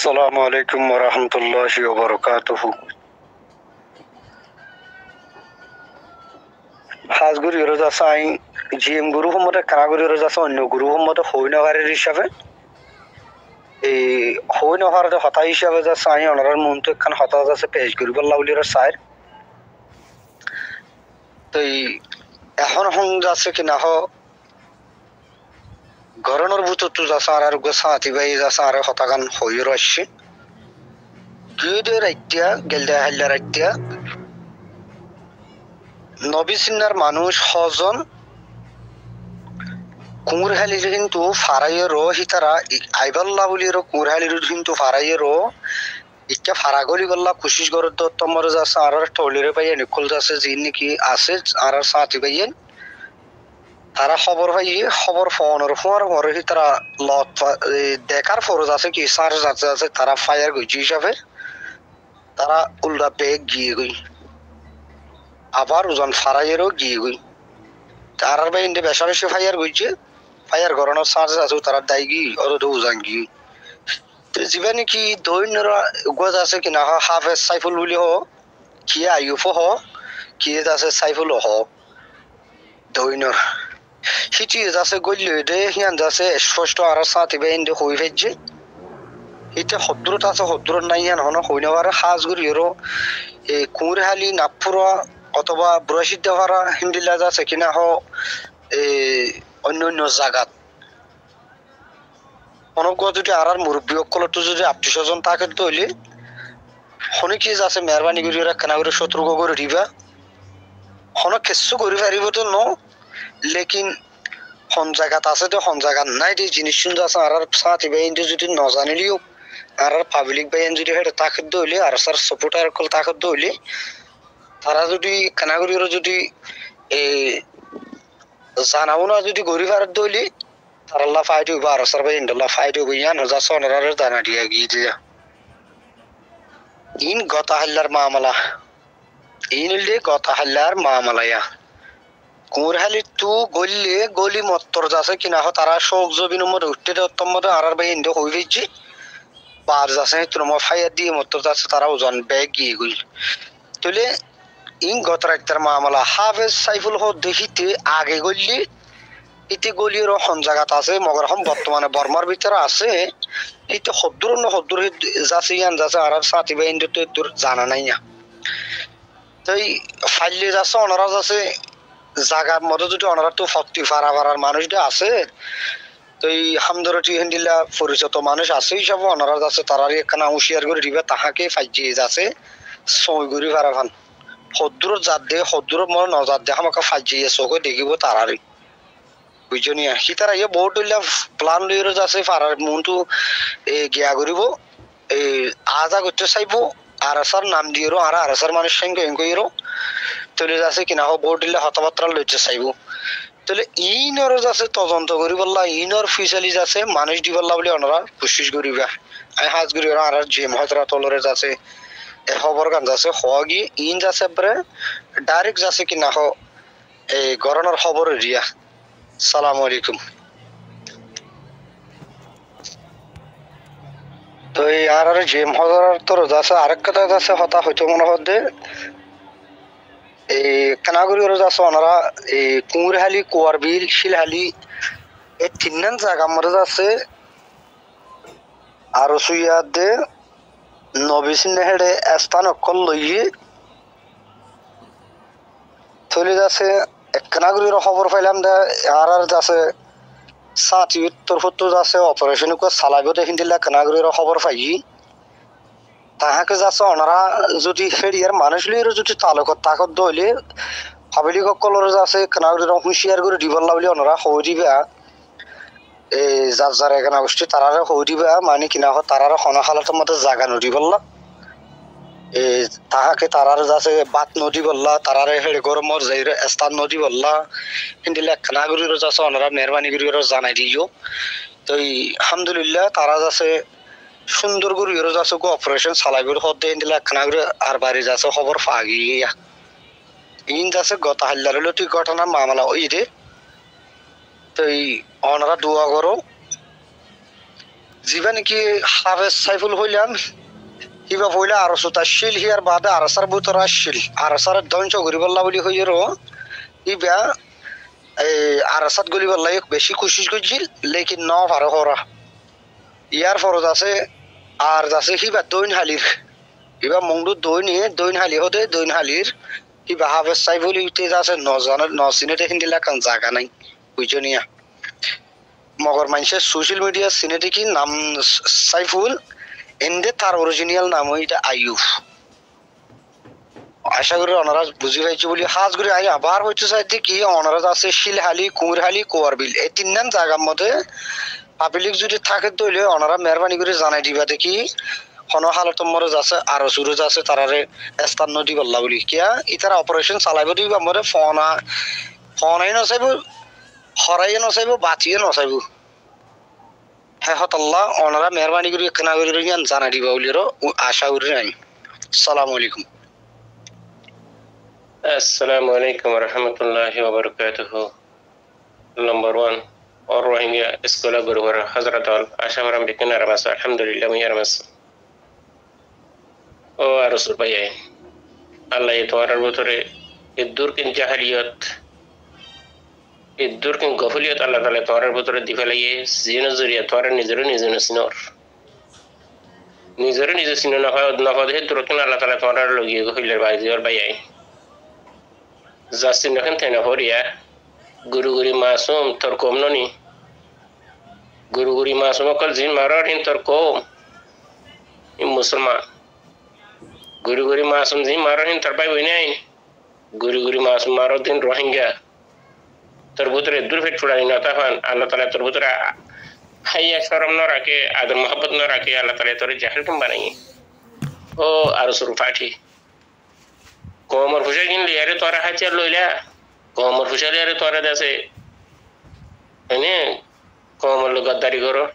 আসসালামু আলাইকুম ওয়া রাহমাতুল্লাহি ওয়া বারাকাতুহু। হাজগুরি রোজা সাই জিএম গুরু সম্মতে কানাগুরি রোজা আছে অন্য গুরু সম্মতে হইনহারের হিসাবে এই হইনহারের হতা হিসাবে যা সাই অনারার মনটো একখান হতা আছে পেশ করিব লাউলির সাইর তো এখন হন যাচ্ছে কি না হ গরনের ভিতর যাচ্ছে আর সাথী ভাই যাচ্ছে আর হতাগান হইর আসছে গিয়ে রাইতিয়া গেলদা হাল্লা রাইতিয়া নবী সিন্নার মানুষ হজন কুমুরহালির কিন্তু ফারাইয়ের হিতারা আইবাল্লা বলির কুমুরহালির কিন্তু ফারাইয়ের ইচ্ছা ফারাগলি গল্লা কুশিস গর তোমার যাচ্ছে আর টলিরে পাইয়ে নিকল যাচ্ছে যে নাকি আছে আর সাথী পাইয়েন তারা খবর পাইয়ে খবর ফোনের ফোয়ার ঘরে তারা লত দেখার ফরজ আছে কি সার যাচ্ছে আছে তারা ফায়ার গইছে হিসাবে তারা উল্টা বেগ গিয়ে গই আবার ওজন ফারাইয়েরও গিয়ে গই তার বাইন্দে বেশা বেশি ফায়ার গইছে ফায়ার গরনের চার্জ আছে তারা দায়গি ওর উজান গি জীবনে কি দৈন্যর গজ আছে কি না হাফেজ সাইফুল বলি হ কি আইউফ হ কি আছে সাইফুল হ দৈন্যর হিটি আছে গল্য দে হিয়ান যাচ্ছে স্পষ্ট আর সাথে বাইন্দে হই ফেলছে এটা হদ্রত আছে হদ্রত নাই ইয়ান হন হইনবার হাজগুরি এরো এই কুমুরহালি নাগপুরা অথবা বুড়াশিদ দেওয়ারা হিন্দিলা যাচ্ছে কিনা হ অন্য অন্য জায়গাত অনক যদি আর মুরব্বী অকলতো যদি আত্মীয় স্বজন থাকে তৈলে হনে কি যাচ্ছে মেহরবানি করি কেনা করে সতর্ক করে দিবা হনক কিছু করে পারিব তো ন লেকিন হন জায়গাত আছে তো হন জায়গাত নাই যে জিনিস শুনতে আছে আর সাথী বাইন যদি ন জানিলিও আর পাবলিক বাইন যদি হেঁটে তাকে দইলে আর স্যার সাপোর্টার কল তাকে দইলে তারা যদি কানাগুড়ির যদি জানাবো না যদি গরিব আর দইলে তার আল্লাহ ফাইট হইব আর স্যার বাইন আল্লাহ ফাইট হইব ইয়ান যা সোনার দানা দিয়া গিয়ে দিয়া ইন গতা হাল্লার মামলা ইন হইলে গতা হাল্লার মামলায়া কুমুরহালি তু গলিলে গলি মত্তর যাচ্ছে কিনা হ তারা শোক জবিন মধ্যে উঠতে দেওয়ার মধ্যে আর বাইন হই ফেলছে বার যাচ্ছে তোমার ফায়ার দিয়ে মত্তর যাচ্ছে তারা ওজন ব্যাগ গিয়ে গই তুলে ইন গত রাইতার মামলা হাফেজ সাইফুল হ দেখিতে আগে গলি ইতি গলির হন জায়গাত আছে মগর হম বর্তমানে বর্মার ভিতরে আছে এইতে হদ্দুর না হদ্দুর যাচ্ছে ইয়ান যাচ্ছে আর সাথী বাইন তো দূর জানা নাই না তাই ফাইলে যাচ্ছে অনারা যাচ্ছে জায়গার মধ্যে যদি অনারা তো ফক্তি ফারা ফারার মানুষটা আছে তো এই হামদরটি হিন্দিলা পরিচিত মানুষ আছে হিসাবে অনারা যাচ্ছে তারারই একখানা হুঁশিয়ার করে দিবে তাহাকে ফাইজিয়ে যাচ্ছে সই করি ফারা ফান হদ্দুর জাত দে হদ্দুর মনে নজাত দে আমাকে ফাইজিয়ে চোখে দেখিব তারারই বুঝনিয়া সি তারা ইয়ে বহুত প্লান লইর যাচ্ছে ফারার মনটো গিয়া করিব এই আজা করতে চাইব আর আসার নাম দিয়ে আর আসার মানুষ সঙ্গে এঙ্কইরো তলে যাচ্ছে কিনা হ বহুত হতবার্তা লইতে চাইব তাহলে ইনর যাচ্ছে তদন্ত করি বললা ইনর ফিসালি যাচ্ছে মানুষ দি বললা বলে ওনারা কোশিশ করিবা আমি হাজ করি আর জিএম হজরা তলরে যাচ্ছে খবর গান যাচ্ছে হগি ইন যাচ্ছে পরে ডাইরেক্ট যাচ্ছে কিনা হ এই গরনের খবর রিয়া সালাম আলাইকুম তো এই আর জিএম হজরার তোর যাচ্ছে আরেক কথা যাচ্ছে হতা হয়তো মনে হতে এই কানাগুড়ি যাচ্ছে ওনারা এই কুমুরহালি কুয়ারবিল শিলহালি এই তিন জায়গা মধ্যে যাচ্ছে আর সুইয়াদে নবিসিনে হেডে স্থান অকল লইয়ে চলে যাচ্ছে কানাগুড়ির খবর পাইলাম দে আর যাচ্ছে সাথী উত্তর ফুত্তর যাচ্ছে অপারেশন চালাইব দেখি দিলে কানাগুড়ির খবর পাই তাহাকে যাচ্ছে ওনারা যদি হেরিয়ার মানুষ লইয়ের যদি তালুকত তাকত দইলে পাবলিক সকলের যাচ্ছে কানাগুড়ির হুঁশিয়ার করে দিবল্লা বলে ওনারা হই দিবা এই যার যার এখানে গোষ্ঠী তারারে হই দিবা মানে কিনা হয় তারার হনাখালাতের মধ্যে জাগা নদী বললা এই তাহাকে তারার যাচ্ছে বাত নদী বললা তারারে হেড়ে গরমর যাইরে স্থান নদী বললা কিন্তু কানাগুড়ির যাচ্ছে ওনারা মেহরবানি করে জানাই দিও তো আলহামদুলিল্লাহ তারা যাচ্ছে সুন্দর করে যাচ্ছে অপারেশন চালাইবার হতে দিলে কানাগুড়ি আর বাড়ি যাচ্ছে খবর ফাগিয়া ইন যাচ্ছে গত হাল্লার হলো তুই ঘটনার মামলা ওই রে তো ওনারা দোয়া করো জীবনে কি হাফেজ সাইফুল হইলাম কিবা হইলে আর সুতাশীল হিয়ার বাদে আরসার বুতর আসছিল আরসার ধ্বংস করি বললা বলি হইর ইবা এই আরসাত গলি বললা বেশি কোশিশ করছিল লেকিন ন পারে হরা ইয়ার ফরজ আছে আর আছে কিবা দৈন হালির কিবা মংডু দৈন হালি হতে দৈন হালির কিবা হাফেজ সাইফুল ইতে আছে নজনের নসিনেতে হিন্দিলা কান জায়গা নাই বুঝনিয়া মগর মানুষের সোশ্যাল মিডিয়া সিনেটি কি নাম সাইফুল এন্ডে তার অরিজিনাল নাম হইটা আইয়ুব আশা করি ওনারা বুঝি পাইছে বলি হাজ করে আই আবার হইতে চাইতে কি ওনারা আছে শিলহালি কুমরহালি কোয়ারবিল এই তিন নাম জায়গার মধ্যে পাবলিক যদি থাকে তৈলে ওনারা মেহরবানি করে জানাই দিবা দেখি কোন হালত মরে যাচ্ছে আরো সুরজ আছে তারারে স্থান নদী বললা বলি কিয়া ইতারা অপারেশন চালাইব দিবা মরে ফোনাই নচাইব হরাইয়ে নচাইব বাঁচিয়ে নচাইব হেহতাল্লাহ ওনারা মেহরবানি করে কেনা করে জানাই দিবা বলি আশা করি নাই আসসালামু আলাইকুম السلام عليكم ورحمة الله وبركاته. Number one, or Rohingya scholar guru Hazrat all Ashamaram Bikin Aramas, Alhamdulillah, Yaramas. Oh, Arasul Baye. Allah Yatwara Rotore, Idurkin Jahariot, Idurkin Gofuliot, Allah Tala Butore Divalaye, Zinazuri, Tora Nizarin is in a snore. Nizarin is a sinner of Navade, Turkin Allah Tala Logi, Hiller by your Baye. Justin Nakantena Horia, Guru Guri Masum, Torcom Noni, Guru Guri Masum Kalzin Marar in Torcom in Musulman, Guru Guri Masum Zim Marar in Tarbai Winay, Guru Guri Masum Marot in Rohingya, Turbutre Durfit in Natafan, Alatala Turbutra, Haya Sharam Norake, Adam Mahabat Norake, Alataletori Jahalkum Bani. Oh, Arsurfati. Komor Fushakin Liare Tora Hacher Lola, Komor Fushare Tora Dase, Ene, Komor Lugadarigoro,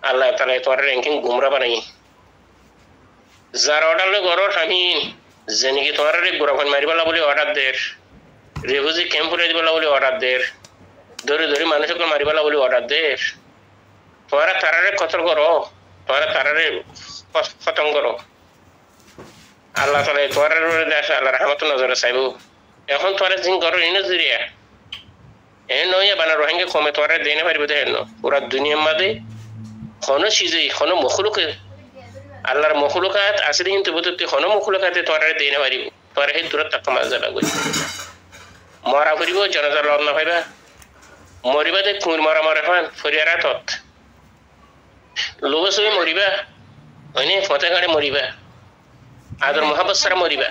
Allah Talatora ranking Gumra Bani. Zaroda Goro Hani, Zeniki Tora Guravan Maribala order there, Revuzi Campurabala order there, Dori Manasaka Maribala order there, Tora Tarare Kotogoro, Tora Tarare Fatangoro. Allah Tala Tora Allah Rahmatun Nazar Saibu. এখন তোরা জিন করো ইনজুরিয়া এ নয়া বানা রোহিঙ্গা কমে তোরা দেনে পারবে দেন পুরা দুনিয়ার মধ্যে কোন চিজই কোন মখলুক আল্লাহর মখলুকাত আসলে কিন্তু বুঝতে কোন মখলুকাতে তোরা দেনে পারিব তোরা হে দূর তক মাজা লাগবে মরা করিব জনজার লব না পাইবা মরিবা দে কুর মরা মরা ফান ফরিয়ারা তত লোগসে মরিবা অনে ফতে গাড়ি মরিবা আদর মোহাম্মদ সারা মরিবা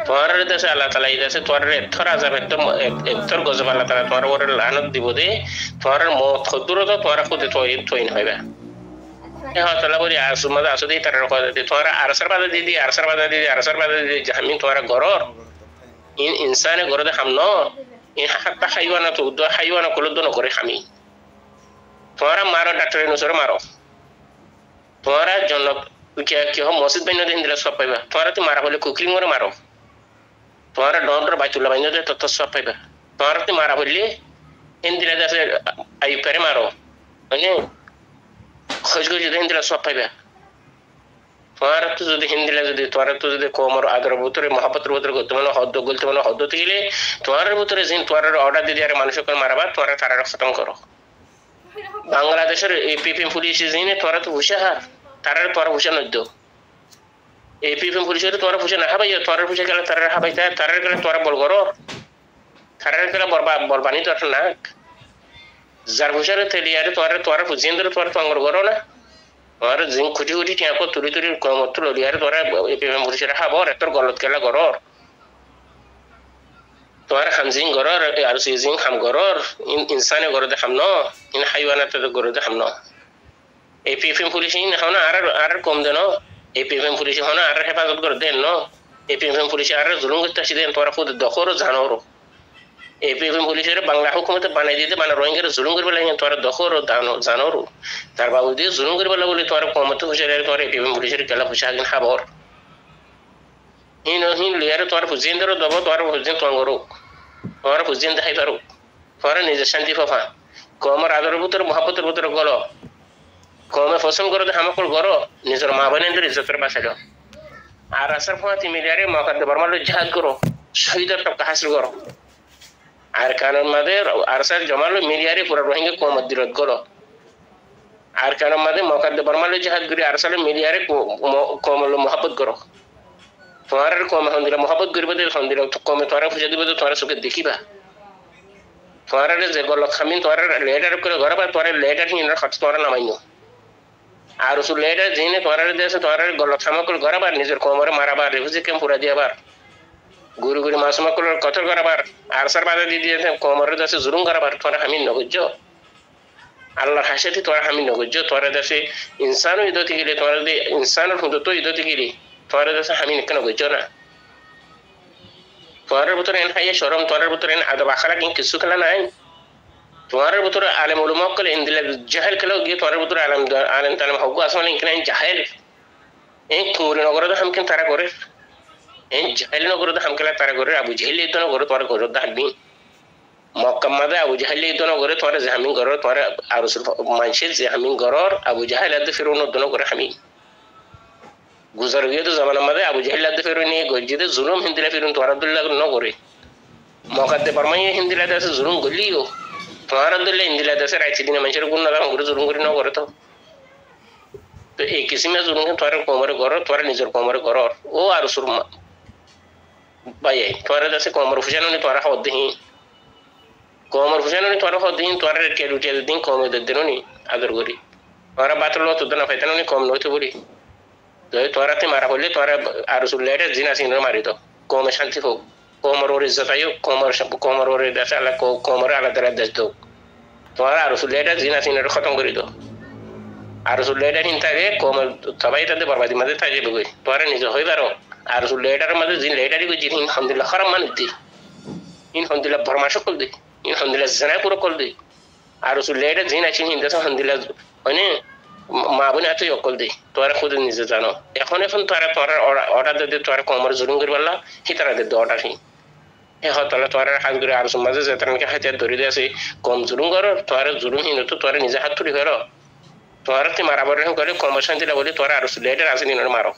তোমার দেশে আল্লাহ তাআলা এই দেশে তোমার থরা যাবে একদম গজব আল্লাহ তাআলা তোমার ওরে লানত দিব দে তোমার মত খদুরত তোমার খুদে তোইন হইবা এ হতালা বলি আসুমাদ আসুদি তার কথা দে তোমার আরসার বাদে দিদি জামিন তোমার গরর ইনসানে গরদে হামনো ইন হাত্তা হাইওয়ানা তো দো হাইওয়ানা কল দো ন করে হামি তোমার মারো ডাক্তার অনুসারে মারো তোমার জন্য কি হো মসজিদ বাইন দিন দিলা সব পাইবা তোমারা তো মারা হলে কুকিং করে মারো তোমারা ডন্ডর বাইতুল্লাহ বাইন দে তত সব পাইবা তোমারা তো মারা হলে হিন্দিলা দাসে আই পরে মারো মানে খোঁজ দিন দিলা সব পাইবা তোমারা তো যদি হিন্দিলা যদি তোমারা তো যদি কোমর আদর ভিতরে মহব্বতের ভিতরে করতে মানে হদ্দ গলতে মানে হদ্দ দিলে তোমার ভিতরে জিন তোমার অর্ডার দিয়ে আর মানুষকে মারবা তোমারা তারা খতম করো বাংলাদেশের এপিপি পুলিশ জিনে তোমারা তো হুশিয়ার তারার তোরা ভূষণ নদ্য এপিএম পুলিশের তোরা ভূষণ হাবাই তোরা ভূষণ গেলে তারা হাবাই তারার গেলে তোরা বল করো তারার গেলে বলবানি তোর না যার ভূষণে তেলিয়ারে তোরা ভূষণ ধরে তোরা তঙ্গর করো না তোরা জিং খুঁটি টিয়াকো তুলি কমত ললিয়ারে তোরা এপিএম পুলিশের হাবর তোর গলত গেলা করর তোরা হামজিং করর আর সিজিং হাম করর ইনসানে গরদে হামনো ইন হাইওয়ানাতে গরদে হামনো এপিএম পুলিশ হন আর কম দেন এপিএম পুলিশ হন আর হেফাজত করে দেন ন এপিএম পুলিশ আর জুলুম করতে আসি দেন তোরা খুদ দখরও জানোরো এপিএম পুলিশের বাংলা হুকুমতে বানাই দিতে মানে রোহিঙ্গার জুলুম করবে লাগে তোরা দখরও জানোরো তার বাবু দিয়ে জুলুম করবে বলে তোরা কমতে হুঁশিয়ারে তোরা এপিএম পুলিশের গেলা হুঁশা আগিন হাবর হিন লিয়ারে তোরা হুজিন ধরো দব তোরা হুজিন তঙ্গরো তোরা হুজিন দেখাই পারো তোরা নিজের শান্তি ফাফা কমর আদরের ভিতরে মহাব্বতের ভিতরে গল কমে পছন্দ করো হামাকল গরো নিজের মা বোনের ইজ্জতের বাঁচালো আর আসার ফাঁতি মিলিয়ারে মকাদ্দে বর্মালো জিহাদ করো শহীদের টপকা হাসিল করো আর কারণ মাদে আরসাল জমালো মিলিয়ারে পুরো রোহিঙ্গা কমত বিরোধ করো আর কারণ মাদে মকাদ্দে বর্মালো জিহাদ করি আরসাল মিলিয়ারে কমলো মহাব্বত করো তোমার কম হন্দিলা মহাব্বত করবে হন্দিলা কমে তোরা ফুজে দিবে তোরা চোখে দেখিবা তোমার যে গল খামিন তোর লেটার করে ঘর বা তোর লেটার হিন খরচ তোরা নামাইনো আর রসুল লেটার জিনে তোর দেশে তোর গল খামাকল ঘর আবার নিজের কোমরে মারাবার রেফিউজি ক্যাম্প পুরা দিয়াবার গুরু গুরু মাসুমাকল কতল করাবার আরসার বাধা দিয়ে দিয়ে কোমরের দেশে জুলুম করাবার তোরা আমি নগজ্য আল্লাহর হাসিতে তোরা আমি নগজ্য তোর দেশে ইনসানও ইদতে গেলে তোর ইনসানের হুদত ইদতে গেলে তোর দেশে আমি কেন গজ্য না তোর ভিতরে এন হাইয়া শরম তোর ভিতরে এন আদব আখলাক কিছু খেলা নাই তোমার ভিতরে আলেম উলামা কল ইনদিলা জাহেল খেলো গিয়ে তোমার ভিতরে আলেম তালেম হগু আসলে ইনকিনা জাহেল এই কুমুরি নগর হামকেন তারা করে এই জাহেল নগর হামকেলা তারা করে আবু জাহেল ইদ নগর তোমার ঘর দাঁড়বি মক্কা মাদে আবু জাহেল ইদ নগরে তোমার জামিন ঘর তোমার আর মানুষের জামিন ঘর আবু জাহেল আদে ফিরুন উদ্দন করে আমি গুজর গিয়ে তো জামানা মাদে আবু জাহেল আদে ফিরুন নিয়ে গজ্জিদে জুলুম হিন্দিলা ফিরুন তোমার আব্দুল্লাহ নগরে মকাদ্দে বর্মাইয়ে হিন্দিলা দেশে জুলুম গলিও তোমার আব্দুল্লাহ হিন্দিলা দেশে রাইছি দিনে মানুষের গুণ না করে জুলুম করে নগরে তো এই কিসিমে জুলুম তোমার কোমরে ঘর তোমার নিজের কোমরে ঘর ও আর সুরমা বাইয়ে তোমার দেশে কোমর ফুসানো নি তোমার হদ দিহি কোমর ফুসানো নি তোমার হদ দিহি তোমার কেলু টেল দিন কমে দিন নি আদর করি তোমার বাতল তো না ফাইতানো নি কম নইতে বলি তোরাতে মারা হলে তোরা আর সুলেটে জিনা সিন মারি তো কমে শান্তি হোক কোমর ওর ইজ্জত আয়ো কোমর ওর দেশ আলা কোমর আলাদা দেশ দো তোমার আর সুলেটে জিনা সিনের খতম করি তো আর সুলেটে হিন থাকে কোমর সবাই তাদের বরবাদি মাঝে থাকে বই তোরা নিজে হই পারো আর সুলেটার মাঝে জিন লেটারি কই জিন আলহামদুলিল্লাহ খারাপ মানে দি ইন আলহামদুলিল্লাহ ফরমাশ কল দি ইন আলহামদুলিল্লাহ জানা পুরো কল দি আর সুলেটে জিন আছে হিন দেশ আলহামদুলিল্লাহ মানে মা বোন এতই অকল দি তোরা খুদ নিজে জানো এখন তোরা তোরা অর্ডার দিয়ে তোরা কোমর জুলুম করি পারলা হিতারা দিয়ে অর্ডার হি হতলে তোরা হাত ধরে আর সমাজে যে তারকে হাতে ধরে দিয়ে আসি কম জুলুম করো তোরা জুলুম হিন তো তোরা নিজে হাত তুলি করো তোরা তে মারাবার করে কর্মশান্তি বলি তোরা আর লেটার আসেনি মারো